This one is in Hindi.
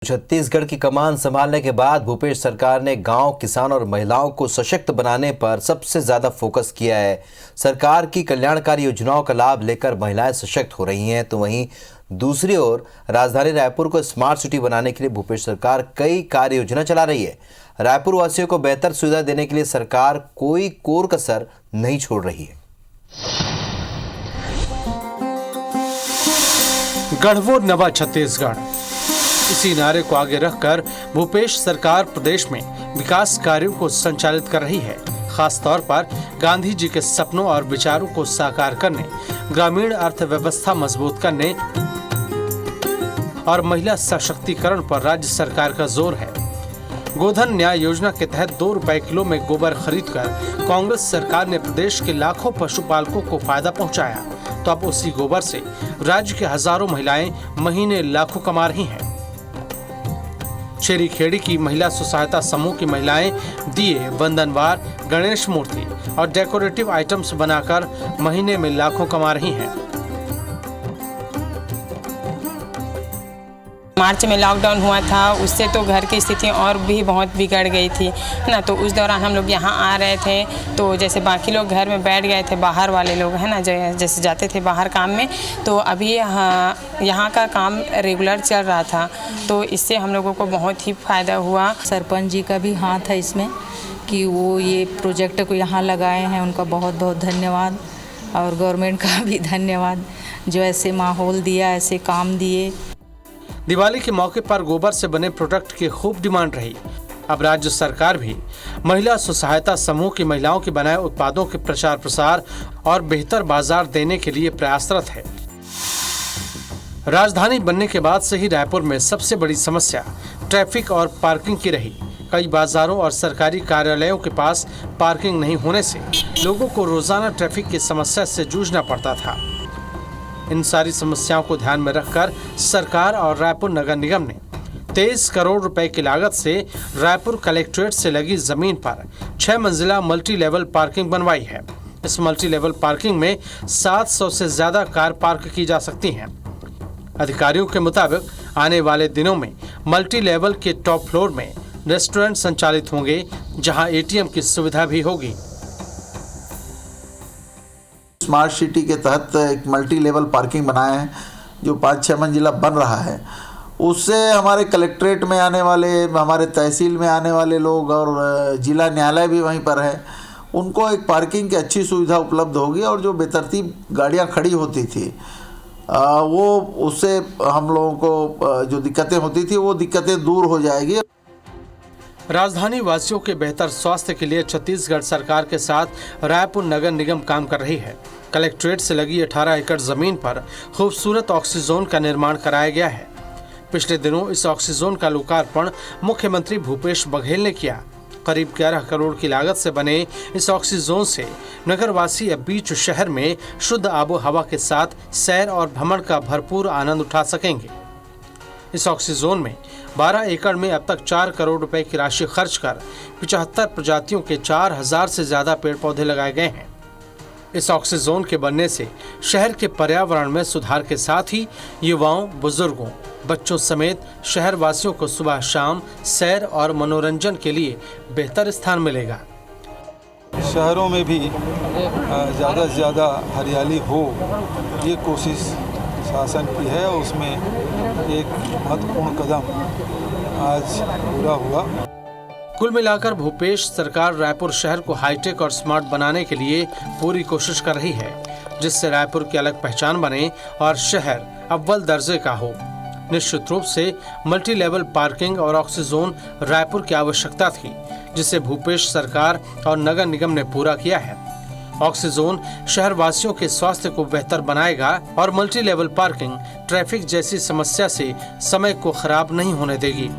छत्तीसगढ़ की कमान संभालने के बाद भूपेश सरकार ने गांव, किसान और महिलाओं को सशक्त बनाने पर सबसे ज्यादा फोकस किया है। सरकार की कल्याणकारी योजनाओं का लाभ लेकर महिलाएं सशक्त हो रही हैं, तो वहीं दूसरी ओर राजधानी रायपुर को स्मार्ट सिटी बनाने के लिए भूपेश सरकार कई कार्य योजना चला रही है। रायपुर वासियों को बेहतर सुविधा देने के लिए सरकार कोई कोर कसर नहीं छोड़ रही है। गढ़वो नवा छत्तीसगढ़, इसी नारे को आगे रखकर भूपेश सरकार प्रदेश में विकास कार्यों को संचालित कर रही है। खास तौर पर गांधी जी के सपनों और विचारों को साकार करने, ग्रामीण अर्थव्यवस्था मजबूत करने और महिला सशक्तिकरण पर राज्य सरकार का जोर है। गोधन न्याय योजना के तहत 2 रुपए किलो में गोबर खरीदकर कांग्रेस सरकार ने प्रदेश के लाखों पशुपालकों को फायदा पहुंचाया, तो अब उसी गोबर से राज्य के हजारों महिलाएं महीने लाखों कमा रही हैं। छेरी-खेड़ी की महिला स्वसहायता समूह की महिलाएं दिए, वंदनवार, गणेश मूर्ति और डेकोरेटिव आइटम्स बनाकर महीने में लाखों कमा रही हैं। मार्च में लॉकडाउन हुआ था, उससे तो घर की स्थिति और भी बहुत बिगड़ गई थी, है ना। तो उस दौरान हम लोग यहाँ आ रहे थे, तो जैसे बाकी लोग घर में बैठ गए थे, बाहर वाले लोग है ना, जैसे जाते थे बाहर काम में, तो अभी यहाँ का काम रेगुलर चल रहा था, तो इससे हम लोगों को बहुत ही फ़ायदा हुआ। सरपंच जी का भी हाथ है इसमें कि वो ये प्रोजेक्ट को यहाँ लगाए हैं, उनका बहुत बहुत धन्यवाद। और गवर्नमेंट का भी धन्यवाद जो ऐसे माहौल दिया, ऐसे काम दिए। दिवाली के मौके पर गोबर से बने प्रोडक्ट की खूब डिमांड रही। अब राज्य सरकार भी महिला स्वसहायता समूह की महिलाओं के बनाए उत्पादों के प्रचार प्रसार और बेहतर बाजार देने के लिए प्रयासरत है। राजधानी बनने के बाद से ही रायपुर में सबसे बड़ी समस्या ट्रैफिक और पार्किंग की रही। कई बाजारों और सरकारी कार्यालयों के पास पार्किंग नहीं होने से लोगों को रोजाना ट्रैफिक की समस्या से जूझना पड़ता था। इन सारी समस्याओं को ध्यान में रखकर सरकार और रायपुर नगर निगम ने 23 करोड़ रुपए की लागत से रायपुर कलेक्ट्रेट से लगी जमीन पर 6 मंजिला मल्टी लेवल पार्किंग बनवाई है। इस मल्टी लेवल पार्किंग में 700 से ज्यादा कार पार्क की जा सकती हैं। अधिकारियों के मुताबिक आने वाले दिनों में मल्टी लेवल के टॉप फ्लोर में रेस्टोरेंट संचालित होंगे, जहां एटीएम की सुविधा भी होगी। स्मार्ट सिटी के तहत एक मल्टी लेवल पार्किंग बनाया है जो 5-6 मंजिला बन रहा है। उससे हमारे कलेक्ट्रेट में आने वाले, हमारे तहसील में आने वाले लोग और जिला न्यायालय भी वहीं पर है, उनको एक पार्किंग की अच्छी सुविधा उपलब्ध होगी। और जो बेतरतीब गाड़ियां खड़ी होती थी वो उससे हम लोगों को जो दिक्कतें होती थी वो दिक्कतें दूर हो जाएगी। राजधानी वासियों के बेहतर स्वास्थ्य के लिए छत्तीसगढ़ सरकार के साथ रायपुर नगर निगम काम कर रही है। कलेक्ट्रेट से लगी 18 एकड़ जमीन पर खूबसूरत ऑक्सीजोन का निर्माण कराया गया है। पिछले दिनों इस ऑक्सीजोन का लोकार्पण मुख्यमंत्री भूपेश बघेल ने किया। करीब 11 करोड़ की लागत से बने इस ऑक्सीजोन से नगरवासी अब बीच शहर में शुद्ध आबो हवा के साथ सैर और भ्रमण का भरपूर आनंद उठा सकेंगे। इस ऑक्सीजोन में 12 एकड़ में अब तक 4 करोड़ रुपए की राशि खर्च कर 75 प्रजातियों के 4000 से ज्यादा पेड़ पौधे लगाए गए हैं। इस ऑक्सीजोन के बनने से शहर के पर्यावरण में सुधार के साथ ही युवाओं, बुजुर्गों, बच्चों समेत शहर वासियों को सुबह शाम सैर और मनोरंजन के लिए बेहतर स्थान मिलेगा। शहरों में भी ज़्यादा से ज़्यादा हरियाली हो, ये कोशिश शासन की है। उसमें एक महत्वपूर्ण कदम आज पूरा हुआ। कुल मिलाकर भूपेश सरकार रायपुर शहर को हाईटेक और स्मार्ट बनाने के लिए पूरी कोशिश कर रही है, जिससे रायपुर की अलग पहचान बने और शहर अव्वल दर्जे का हो। निश्चित रूप से मल्टी लेवल पार्किंग और ऑक्सीजोन रायपुर की आवश्यकता थी, जिसे भूपेश सरकार और नगर निगम ने पूरा किया है। ऑक्सीजोन शहर वासियों के स्वास्थ्य को बेहतर बनाएगा और मल्टी लेवल पार्किंग ट्रैफिक जैसी समस्या से समय को खराब नहीं होने देगी।